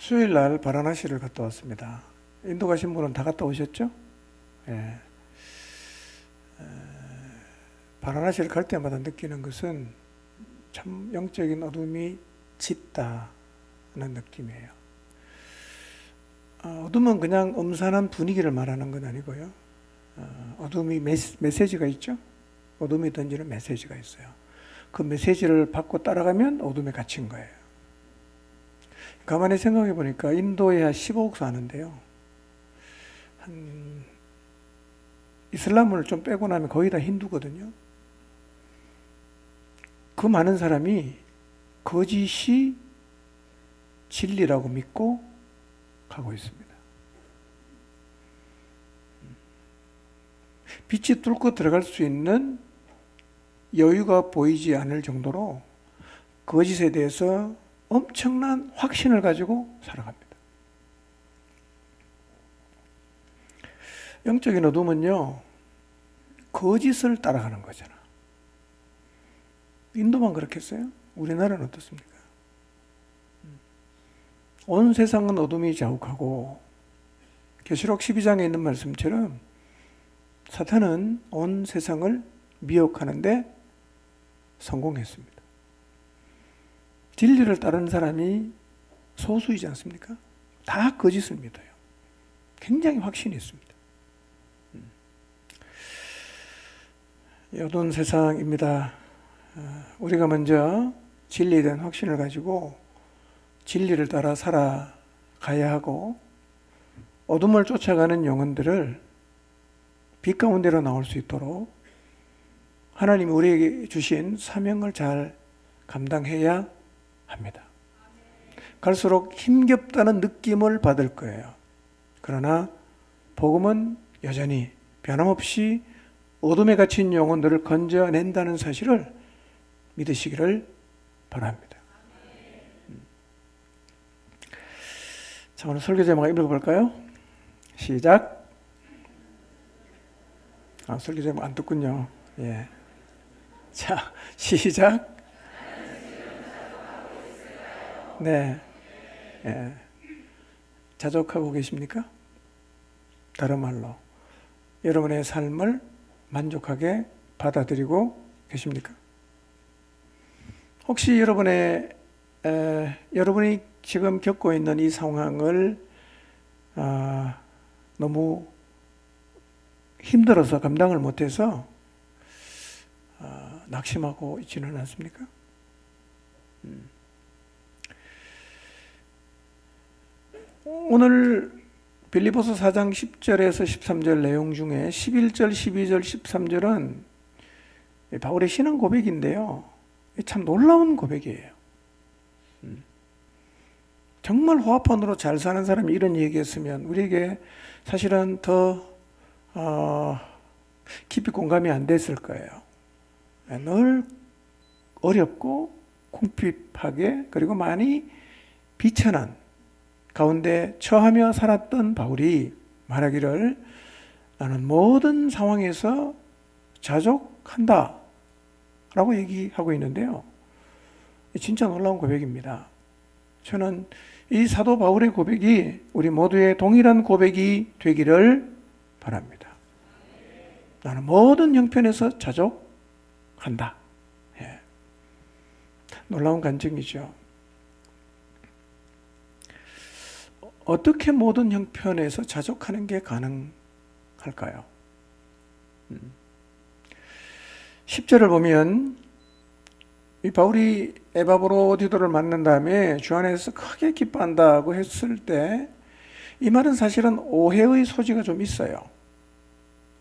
수요일 날 바라나시를 갔다 왔습니다. 인도 가신 분은 다 갔다 오셨죠? 예. 바라나시를 갈 때마다 느끼는 것은 참 영적인 어둠이 짙다는 느낌이에요. 어둠은 그냥 음산한 분위기를 말하는 건 아니고요. 어둠이 메시지가 있죠? 어둠이 던지는 메시지가 있어요. 그 메시지를 받고 따라가면 어둠에 갇힌 거예요. 가만히 생각해 보니까 인도에 한 15억 사는데요. 이슬람을 좀 빼고 나면 거의 다 힌두거든요. 그 많은 사람이 거짓이 진리라고 믿고 가고 있습니다. 빛이 뚫고 들어갈 수 있는 여유가 보이지 않을 정도로 거짓에 대해서 엄청난 확신을 가지고 살아갑니다. 영적인 어둠은요, 거짓을 따라가는 거잖아. 인도만 그렇겠어요? 우리나라는 어떻습니까? 온 세상은 어둠이 자욱하고 계시록 12장에 있는 말씀처럼 사탄은 온 세상을 미혹하는데 성공했습니다. 진리를 따르는 사람이 소수이지 않습니까? 다 거짓을 믿어요. 굉장히 확신이 있습니다. 어두운 세상입니다. 우리가 먼저 진리에 대한 확신을 가지고 진리를 따라 살아가야 하고 어둠을 쫓아가는 영혼들을 빛 가운데로 나올 수 있도록 하나님이 우리에게 주신 사명을 잘 감당해야 합니다. 갈수록 힘겹다는 느낌을 받을 거예요. 그러나 복음은 여전히 변함없이 어둠에 갇힌 영혼들을 건져낸다는 사실을 믿으시기를 바랍니다. 자, 오늘 설교 제목 읽어볼까요? 시작. 설교 제목 안 듣군요. 예. 자, 시작. 네. 예. 자족하고 계십니까? 다른 말로 여러분의 삶을 만족하게 받아들이고 계십니까? 혹시 여러분이 지금 겪고 있는 이 상황을 너무 힘들어서 감당을 못해서 낙심하고 있지는 않습니까? 오늘 빌립보서 4장 10절에서 13절 내용 중에 11절, 12절, 13절은 바울의 신앙 고백인데요. 참 놀라운 고백이에요. 정말 호화판으로 잘 사는 사람이 이런 얘기했으면 우리에게 사실은 더 깊이 공감이 안 됐을 거예요. 늘 어렵고 궁핍하게 그리고 많이 비천한 가운데 처하며 살았던 바울이 말하기를 나는 모든 상황에서 자족한다 라고 얘기하고 있는데요. 진짜 놀라운 고백입니다. 저는 이 사도 바울의 고백이 우리 모두의 동일한 고백이 되기를 바랍니다. 나는 모든 형편에서 자족한다. 예. 놀라운 간증이죠. 어떻게 모든 형편에서 자족하는 게 가능할까요? 10절을 보면 이 바울이 에바브로디도를 만난 다음에 주 안에서 크게 기뻐한다고 했을 때 이 말은 사실은 오해의 소지가 좀 있어요.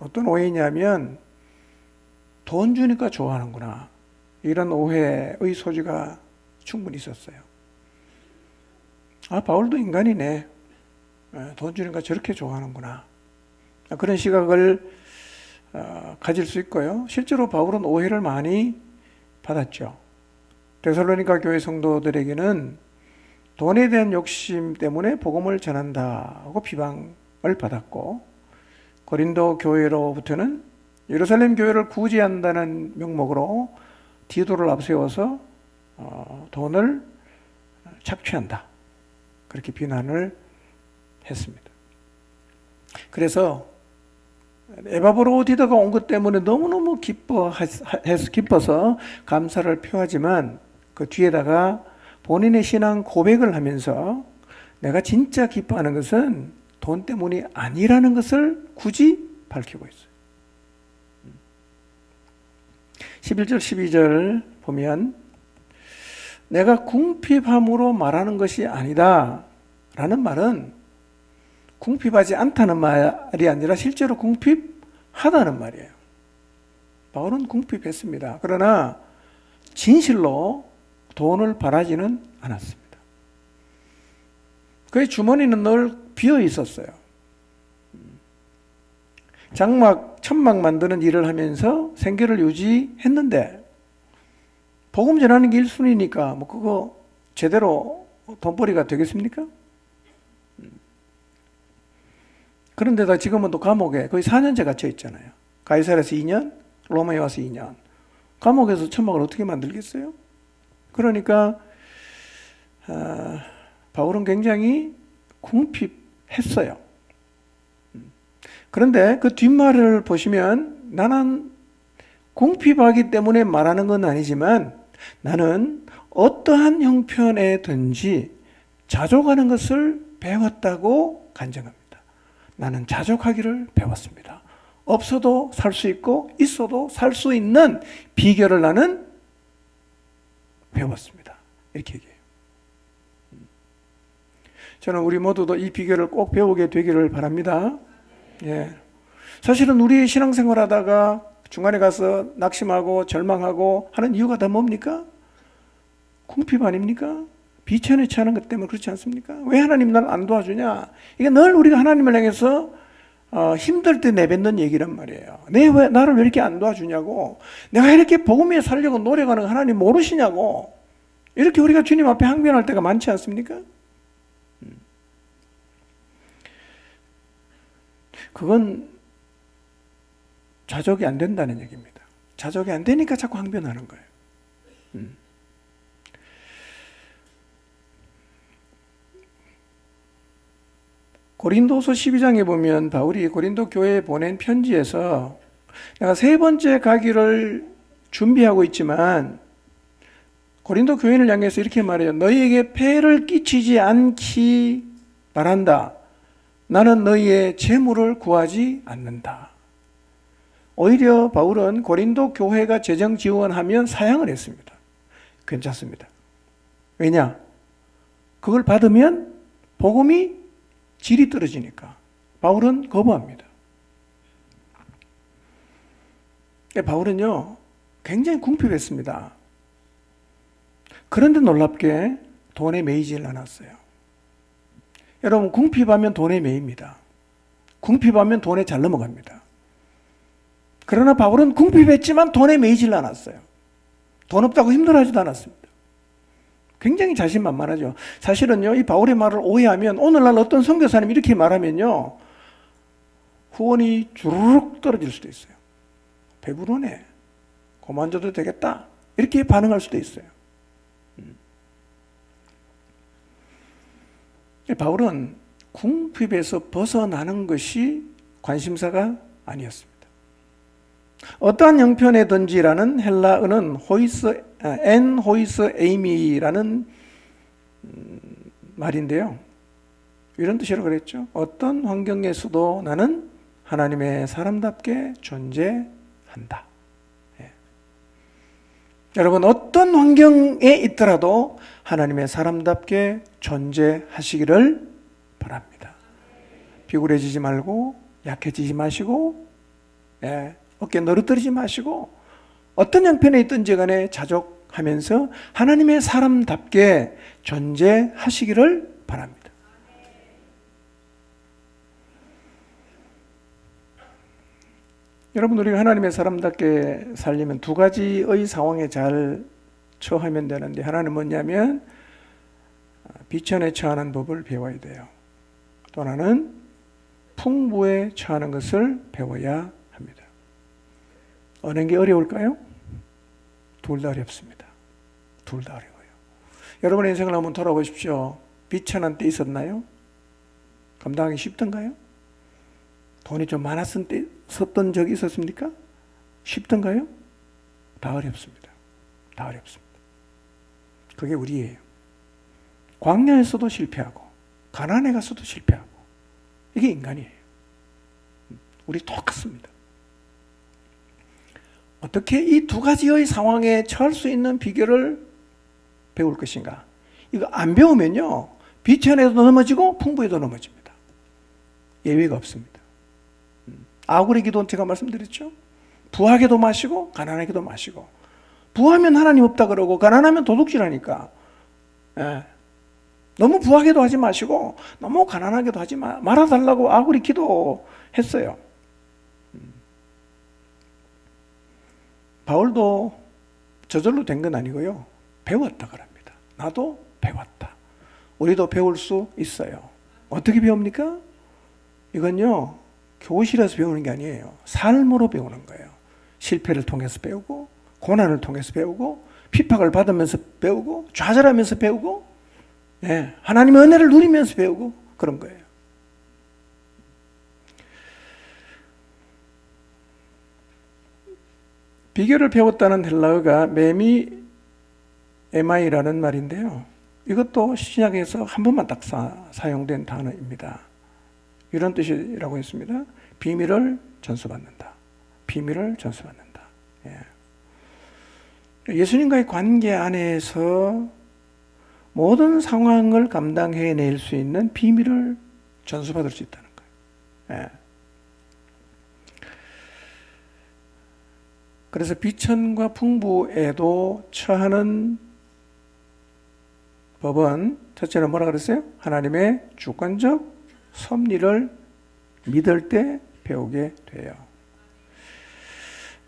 어떤 오해냐면 돈 주니까 좋아하는구나 이런 오해의 소지가 충분히 있었어요. 바울도 인간이네. 돈 주니까 저렇게 좋아하는구나. 그런 시각을 가질 수 있고요. 실제로 바울은 오해를 많이 받았죠. 데살로니가 교회 성도들에게는 돈에 대한 욕심 때문에 복음을 전한다고 비방을 받았고 고린도 교회로부터는 예루살렘 교회를 구제한다는 명목으로 디도를 앞세워서 돈을 착취한다. 그렇게 비난을 했습니다. 그래서 에바브로디다가 온 것 때문에 너무너무 기뻐서 감사를 표하지만 그 뒤에다가 본인의 신앙 고백을 하면서 내가 진짜 기뻐하는 것은 돈 때문이 아니라는 것을 굳이 밝히고 있어요. 11절 12절 보면 내가 궁핍함으로 말하는 것이 아니다 라는 말은 궁핍하지 않다는 말이 아니라 실제로 궁핍하다는 말이에요. 바울은 궁핍했습니다. 그러나 진실로 돈을 바라지는 않았습니다. 그의 주머니는 늘 비어 있었어요. 장막, 천막 만드는 일을 하면서 생계를 유지했는데 복음 전하는 게 1순위니까 뭐 그거 제대로 돈벌이가 되겠습니까? 그런데다 지금은 또 감옥에 거의 4년째 갇혀 있잖아요. 가이사랴에서 2년, 로마에 와서 2년. 감옥에서 천막을 어떻게 만들겠어요? 그러니까 바울은 굉장히 궁핍했어요. 그런데 그 뒷말을 보시면 나는 궁핍하기 때문에 말하는 건 아니지만 나는 어떠한 형편에든지 자족하는 것을 배웠다고 간증합니다. 나는 자족하기를 배웠습니다. 없어도 살 수 있고 있어도 살 수 있는 비결을 나는 배웠습니다. 이렇게 얘기해요. 저는 우리 모두도 이 비결을 꼭 배우게 되기를 바랍니다. 예. 사실은 우리 신앙생활 하다가 중간에 가서 낙심하고 절망하고 하는 이유가 다 뭡니까? 궁핍 아닙니까? 비천에 처하는 것 때문에 그렇지 않습니까? 왜 하나님 날 안 도와주냐? 이게 늘 우리가 하나님을 향해서 힘들 때 내뱉는 얘기란 말이에요. 왜 나를 왜 이렇게 안 도와주냐고. 내가 이렇게 복음 위에 살려고 노력하는 거 하나님 모르시냐고. 이렇게 우리가 주님 앞에 항변할 때가 많지 않습니까? 그건 자족이 안 된다는 얘기입니다. 자족이 안 되니까 자꾸 항변하는 거예요. 고린도서 12장에 보면 바울이 고린도 교회에 보낸 편지에서 내가 세 번째 가기를 준비하고 있지만 고린도 교인을 향해서 이렇게 말해요. 너희에게 폐를 끼치지 않기 바란다. 나는 너희의 재물을 구하지 않는다. 오히려 바울은 고린도 교회가 재정 지원하면 사양을 했습니다. 괜찮습니다. 왜냐? 그걸 받으면 복음이 질이 떨어지니까 바울은 거부합니다. 바울은요 굉장히 궁핍했습니다. 그런데 놀랍게 돈에 매이질 않았어요. 여러분 궁핍하면 돈에 매입니다. 궁핍하면 돈에 잘 넘어갑니다. 그러나 바울은 궁핍했지만 돈에 매이질 않았어요. 돈 없다고 힘들어하지도 않았습니다. 굉장히 자신만만하죠. 사실은요, 이 바울의 말을 오해하면 오늘날 어떤 선교사님이 이렇게 말하면요, 후원이 주르륵 떨어질 수도 있어요. 배부르네. 그만둬도 되겠다. 이렇게 반응할 수도 있어요. 바울은 궁핍에서 벗어나는 것이 관심사가 아니었습니다. 어떠한 형편에든지라는 헬라어는 엔 호이스 에이미라는 말인데요. 이런 뜻이라고 그랬죠. 어떤 환경에서도 나는 하나님의 사람답게 존재한다. 예. 여러분 어떤 환경에 있더라도 하나님의 사람답게 존재하시기를 바랍니다. 비굴해지지 말고 약해지지 마시고 어깨 너릇거리지 마시고 어떤 형편에 있든지 간에 자족하면서 하나님의 사람답게 존재하시기를 바랍니다. 여러분 우리가 하나님의 사람답게 살려면 두 가지의 상황에 잘 처하면 되는데 하나는 뭐냐면 비천에 처하는 법을 배워야 돼요. 또 하나는 풍부에 처하는 것을 배워야 합니다. 어느 게 어려울까요? 둘 다 어렵습니다. 둘 다 어려워요. 여러분의 인생을 한번 돌아보십시오. 비천한 때 있었나요? 감당하기 쉽던가요? 돈이 좀 많았던 적이 있었습니까? 쉽던가요? 다 어렵습니다. 다 어렵습니다. 그게 우리예요. 광야에서도 실패하고 가나안에 가서도 실패하고 이게 인간이에요. 우리 똑같습니다. 어떻게 이 두 가지의 상황에 처할 수 있는 비결을 배울 것인가? 이거 안 배우면요, 비천에도 넘어지고 풍부에도 넘어집니다. 예외가 없습니다. 아구리 기도는 제가 말씀드렸죠. 부하게도 마시고 가난하게도 마시고, 부하면 하나님 없다 그러고 가난하면 도둑질하니까, 너무 부하게도 하지 마시고 너무 가난하게도 하지 말아달라고 아구리 기도했어요. 바울도 저절로 된 건 아니고요, 배웠다 그럽니다. 나도 배웠다. 우리도 배울 수 있어요. 어떻게 배웁니까? 이건요, 교실에서 배우는 게 아니에요. 삶으로 배우는 거예요. 실패를 통해서 배우고, 고난을 통해서 배우고, 핍박을 받으면서 배우고, 좌절하면서 배우고, 하나님의 은혜를 누리면서 배우고, 그런 거예요. 비결을 배웠다는 헬라어가 메미 에마이라는 말인데요, 이것도 신약에서 한 번만 딱 사용된 단어입니다. 이런 뜻이라고 했습니다. 비밀을 전수받는다. 비밀을 전수받는다. 예수님과의 관계 안에서 모든 상황을 감당해낼 수 있는 비밀을 전수받을 수 있다는 거예요. 그래서 비천과 풍부에도 처하는 법은, 첫째는 뭐라 그랬어요? 하나님의 주권적 섭리를 믿을 때 배우게 돼요.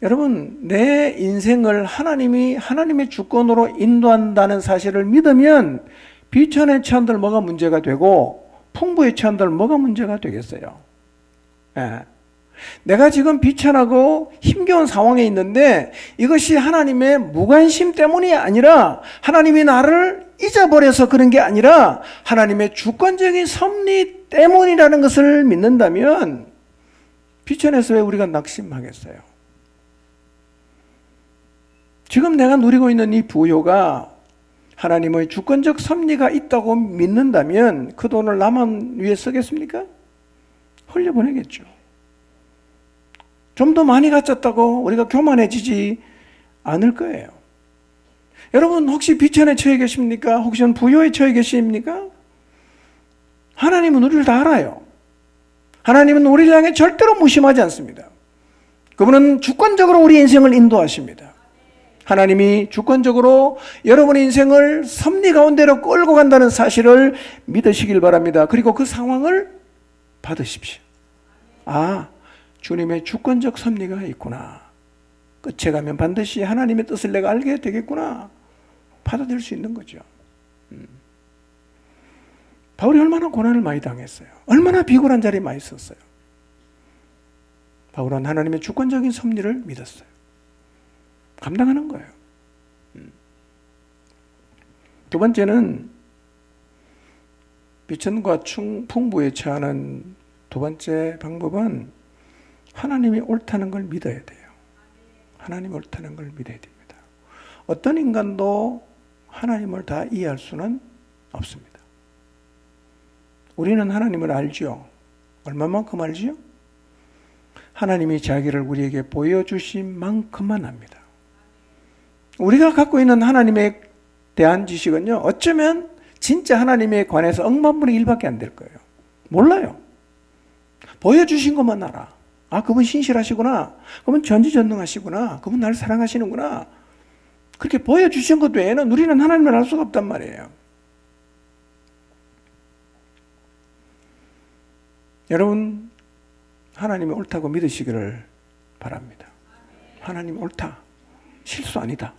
여러분, 내 인생을 하나님의 주권으로 인도한다는 사실을 믿으면 비천에 처한들 뭐가 문제가 되고 풍부에 처한들 뭐가 문제가 되겠어요? 내가 지금 비천하고 힘겨운 상황에 있는데 이것이 하나님의 무관심 때문이 아니라, 하나님이 나를 잊어버려서 그런 게 아니라 하나님의 주권적인 섭리 때문이라는 것을 믿는다면 비천에서 왜 우리가 낙심하겠어요? 지금 내가 누리고 있는 이 부요가 하나님의 주권적 섭리가 있다고 믿는다면 그 돈을 나만 위해 쓰겠습니까? 흘려보내겠죠. 좀 더 많이 갖췄다고 우리가 교만해지지 않을 거예요. 여러분, 혹시 비천에 처해 계십니까? 혹시 부요에 처해 계십니까? 하나님은 우리를 다 알아요. 하나님은 우리를 향해 절대로 무심하지 않습니다. 그분은 주권적으로 우리 인생을 인도하십니다. 하나님이 주권적으로 여러분의 인생을 섭리 가운데로 끌고 간다는 사실을 믿으시길 바랍니다. 그리고 그 상황을 받으십시오. 주님의 주권적 섭리가 있구나. 끝에 가면 반드시 하나님의 뜻을 내가 알게 되겠구나. 받아들일 수 있는 거죠. 바울이 얼마나 고난을 많이 당했어요. 얼마나 비굴한 자리에 많이 있었어요. 바울은 하나님의 주권적인 섭리를 믿었어요. 감당하는 거예요. 두 번째는 비천과 풍부에 처하는 두 번째 방법은 하나님이 옳다는 걸 믿어야 돼요. 하나님이 옳다는 걸 믿어야 됩니다. 어떤 인간도 하나님을 다 이해할 수는 없습니다. 우리는 하나님을 알죠. 얼마만큼 알지요? 하나님이 자기를 우리에게 보여주신 만큼만 압니다. 우리가 갖고 있는 하나님에 대한 지식은요, 어쩌면 진짜 하나님에 관해서 억만분의 1밖에 안 될 거예요. 몰라요. 보여주신 것만 알아. 그분 신실하시구나. 그분 전지전능하시구나. 그분 나를 사랑하시는구나. 그렇게 보여주신 것 외에는 우리는 하나님을 알 수가 없단 말이에요. 여러분, 하나님이 옳다고 믿으시기를 바랍니다. 하나님 옳다. 실수 아니다.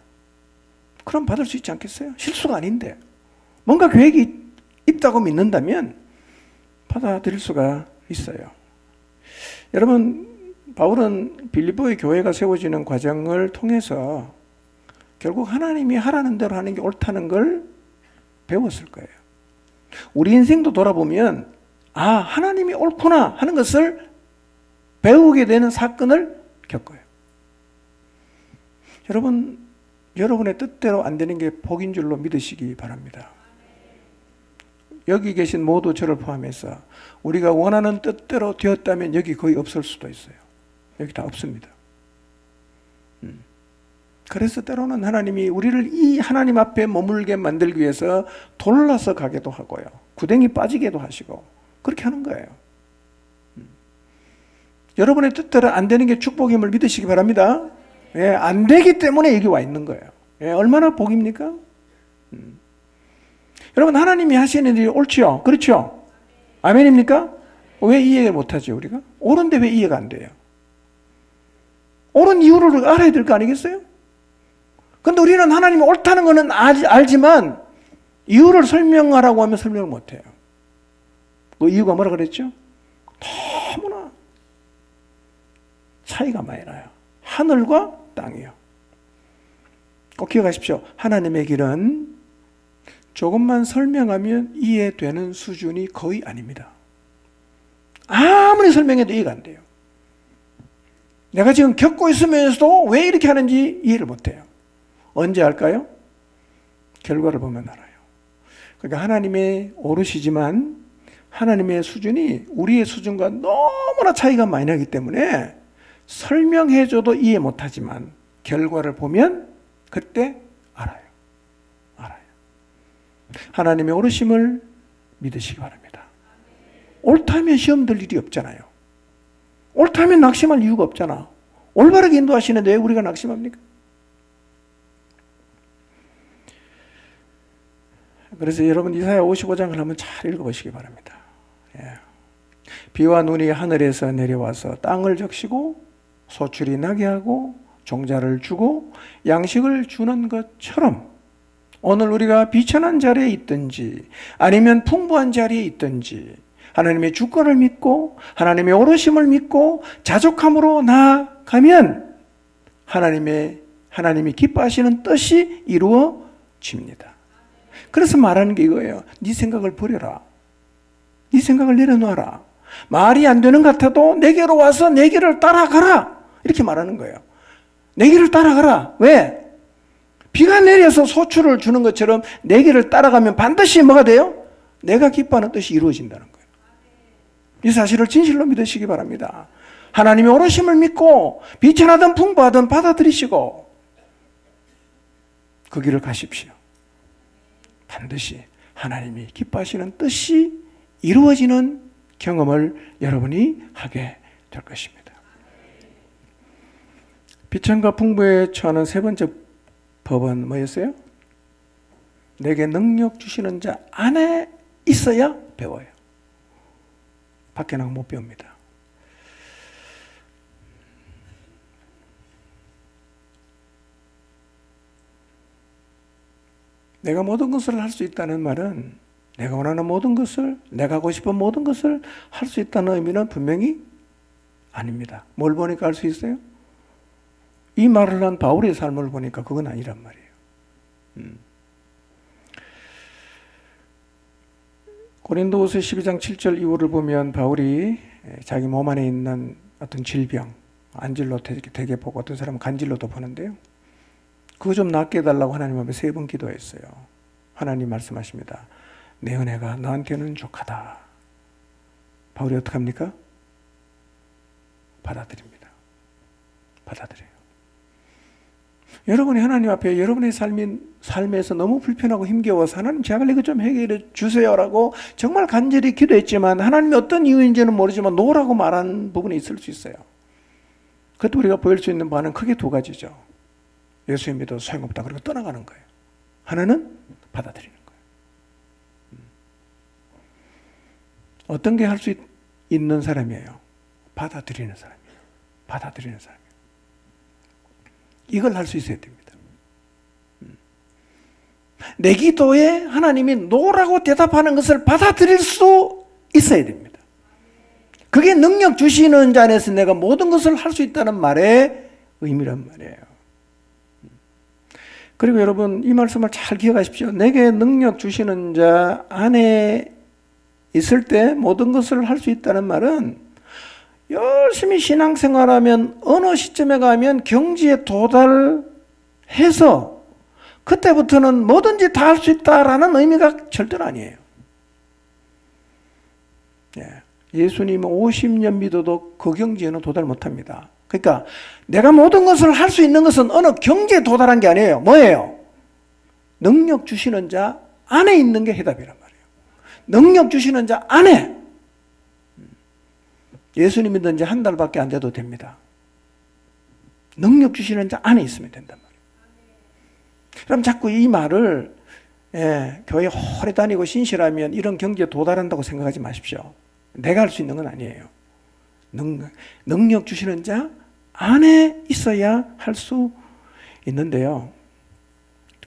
그럼 받을 수 있지 않겠어요? 실수가 아닌데. 뭔가 계획이 있다고 믿는다면 받아들일 수가 있어요. 여러분, 바울은 빌립보의 교회가 세워지는 과정을 통해서 결국 하나님이 하라는 대로 하는 게 옳다는 걸 배웠을 거예요. 우리 인생도 돌아보면 하나님이 옳구나 하는 것을 배우게 되는 사건을 겪어요. 여러분, 여러분의 뜻대로 안 되는 게 복인 줄로 믿으시기 바랍니다. 여기 계신 모두 저를 포함해서 우리가 원하는 뜻대로 되었다면 여기 거의 없을 수도 있어요. 여기 다 없습니다. 그래서 때로는 하나님이 우리를 이 하나님 앞에 머물게 만들기 위해서 돌아서 가기도 하고요. 구덩이 빠지게도 하시고 그렇게 하는 거예요. 여러분의 뜻대로 안 되는 게 축복임을 믿으시기 바랍니다. 예, 안 되기 때문에 여기 와 있는 거예요. 예, 얼마나 복입니까? 여러분, 하나님이 하시는 일이 옳지요? 그렇죠? 아멘입니까? 왜 이해를 못하죠, 우리가? 옳은데 왜 이해가 안 돼요? 옳은 이유를 알아야 될 거 아니겠어요? 근데 우리는 하나님이 옳다는 거는 알지만 이유를 설명하라고 하면 설명을 못해요. 그 이유가 뭐라 그랬죠? 너무나 차이가 많이 나요. 하늘과 땅이요. 꼭 기억하십시오. 하나님의 길은 조금만 설명하면 이해되는 수준이 거의 아닙니다. 아무리 설명해도 이해가 안 돼요. 내가 지금 겪고 있으면서도 왜 이렇게 하는지 이해를 못해요. 언제 알까요? 결과를 보면 알아요. 그러니까 하나님의 오르시지만 하나님의 수준이 우리의 수준과 너무나 차이가 많이 나기 때문에 설명해줘도 이해 못하지만 결과를 보면 그때 알아요. 하나님의 오르심을 믿으시기 바랍니다. 옳다면 시험 들 일이 없잖아요. 옳다면 낙심할 이유가 없잖아. 올바르게 인도하시는데 왜 우리가 낙심합니까? 그래서 여러분 이사야 55장을 한번 잘 읽어보시기 바랍니다. 예. 비와 눈이 하늘에서 내려와서 땅을 적시고 소출이 나게 하고 종자를 주고 양식을 주는 것처럼 오늘 우리가 비천한 자리에 있든지 아니면 풍부한 자리에 있든지 하나님의 주권을 믿고 하나님의 오르심을 믿고 자족함으로 나아가면 하나님이 기뻐하시는 뜻이 이루어집니다. 그래서 말하는 게 이거예요. 네 생각을 버려라. 네 생각을 내려놓아라. 말이 안 되는 것 같아도 내게로 와서 내 길을 따라가라. 이렇게 말하는 거예요. 내 길을 따라가라. 왜? 비가 내려서 소출을 주는 것처럼 내 길을 따라가면 반드시 뭐가 돼요? 내가 기뻐하는 뜻이 이루어진다는 거예요. 이 사실을 진실로 믿으시기 바랍니다. 하나님의 오르심을 믿고 비천하든 풍부하든 받아들이시고 그 길을 가십시오. 반드시 하나님이 기뻐하시는 뜻이 이루어지는 경험을 여러분이 하게 될 것입니다. 비천과 풍부에 처하는 세 번째 법은 뭐였어요? 내게 능력 주시는 자 안에 있어야 배워요. 밖에 나가면 못 배웁니다. 내가 모든 것을 할 수 있다는 말은 내가 원하는 모든 것을, 내가 하고 싶은 모든 것을 할 수 있다는 의미는 분명히 아닙니다. 뭘 보니까 알 수 있어요? 이 말을 한 바울의 삶을 보니까 그건 아니란 말이에요. 고린도후서 12장 7절 이후를 보면 바울이 자기 몸 안에 있는 어떤 질병, 안질로 되게 보고 어떤 사람은 간질로도 보는데요. 그거 좀 낫게 해달라고 하나님 앞에 3번 기도했어요. 하나님 말씀하십니다. 내 은혜가 너한테는 족하다. 바울이 어떻게 합니까? 받아들입니다. 받아들여요. 여러분이 하나님 앞에 여러분의 삶에서 너무 불편하고 힘겨워서 하나님 제발 이거 좀 해결해 주세요라고 정말 간절히 기도했지만 하나님이 어떤 이유인지는 모르지만 노라고 말한 부분이 있을 수 있어요. 그때 우리가 보일 수 있는 바는 크게 2가지죠. 예수 믿어도 소용없다 그리고 떠나가는 거예요. 하나는 받아들이는 거예요. 어떤 게 할 수 있는 사람이에요? 받아들이는 사람이에요. 받아들이는 사람이에요. 이걸 할 수 있어야 됩니다. 내 기도에 하나님이 노라고 대답하는 것을 받아들일 수 있어야 됩니다. 그게 능력 주시는 자 안에서 내가 모든 것을 할 수 있다는 말의 의미란 말이에요. 그리고 여러분 이 말씀을 잘 기억하십시오. 내게 능력 주시는 자 안에 있을 때 모든 것을 할 수 있다는 말은 열심히 신앙생활하면 어느 시점에 가면 경지에 도달해서 그때부터는 뭐든지 다 할 수 있다라는 의미가 절대로 아니에요. 예수님은 50년 믿어도 그 경지에는 도달 못합니다. 그러니까 내가 모든 것을 할 수 있는 것은 어느 경지에 도달한 게 아니에요. 뭐예요? 능력 주시는 자 안에 있는 게 해답이란 말이에요. 능력 주시는 자 안에. 예수님 믿은 지 한 달밖에 안 돼도 됩니다. 능력 주시는 자 안에 있으면 된단 말이에요. 그럼 자꾸 이 말을 교회 오래 다니고 신실하면 이런 경지에 도달한다고 생각하지 마십시오. 내가 할 수 있는 건 아니에요. 능력 주시는 자 안에 있어야 할 수 있는데요.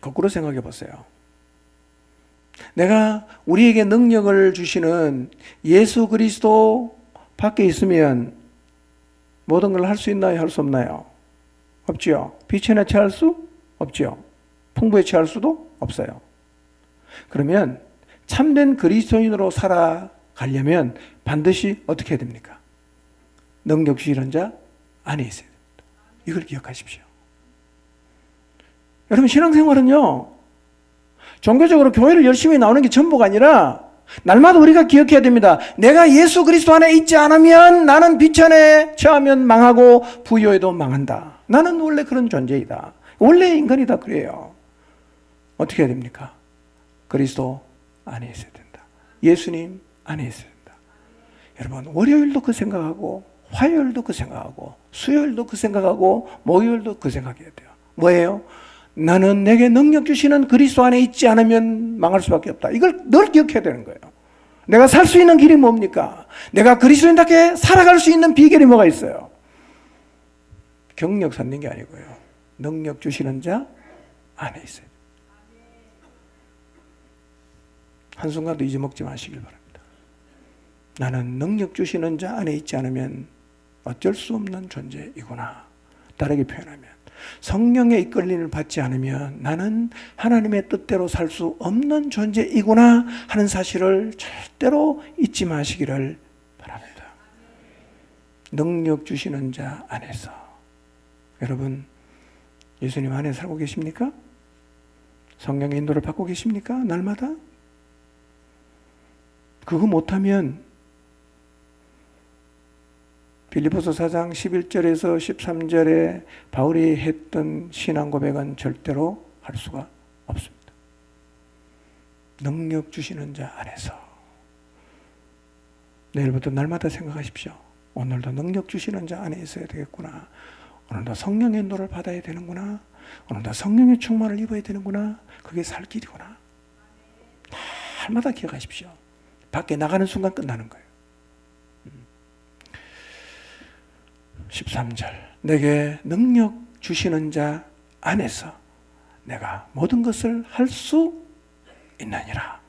거꾸로 생각해 보세요. 내가 우리에게 능력을 주시는 예수 그리스도 밖에 있으면 모든 걸 할 수 있나요? 할 수 없나요? 없지요. 빛에 취할 수 없지요. 풍부에 취할 수도 없어요. 그러면 참된 그리스도인으로 살아가려면 반드시 어떻게 해야 됩니까? 능력 주시는 자 안에 있어야 됩니다. 이걸 기억하십시오. 여러분 신앙생활은요, 종교적으로 교회를 열심히 나오는 게 전부가 아니라 날마다 우리가 기억해야 됩니다. 내가 예수 그리스도 안에 있지 않으면 나는 비천에 처하면 망하고 부요에도 망한다. 나는 원래 그런 존재이다. 원래 인간이다 그래요. 어떻게 해야 됩니까? 그리스도 안에 있어야 된다. 예수님 안에 있어야 된다. 여러분 월요일도 그 생각하고 화요일도 그 생각하고 수요일도 그 생각하고 목요일도 그 생각해야 돼요. 뭐예요? 나는 내게 능력 주시는 그리스도 안에 있지 않으면 망할 수밖에 없다. 이걸 늘 기억해야 되는 거예요. 내가 살 수 있는 길이 뭡니까? 내가 그리스도인답게 살아갈 수 있는 비결이 뭐가 있어요? 경력 쌓는 게 아니고요. 능력 주시는 자 안에 있어요. 한순간도 잊어먹지 마시길 바랍니다. 나는 능력 주시는 자 안에 있지 않으면 어쩔 수 없는 존재이구나. 다르게 표현하면 성령의 이끌림을 받지 않으면 나는 하나님의 뜻대로 살 수 없는 존재이구나 하는 사실을 절대로 잊지 마시기를 바랍니다. 능력 주시는 자 안에서. 여러분 예수님 안에 살고 계십니까? 성령의 인도를 받고 계십니까? 날마다? 그거 못하면 빌립보서 4장 11절에서 13절에 바울이 했던 신앙 고백은 절대로 할 수가 없습니다. 능력 주시는 자 안에서. 내일부터 날마다 생각하십시오. 오늘도 능력 주시는 자 안에 있어야 되겠구나. 오늘도 성령의 인도를 받아야 되는구나. 오늘도 성령의 충만을 입어야 되는구나. 그게 살 길이구나. 날마다 기억하십시오. 밖에 나가는 순간 끝나는 거예요. 13절 내게 능력 주시는 자 안에서 내가 모든 것을 할 수 있나니라.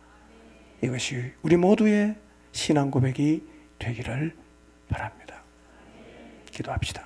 이것이 우리 모두의 신앙 고백이 되기를 바랍니다. 기도합시다.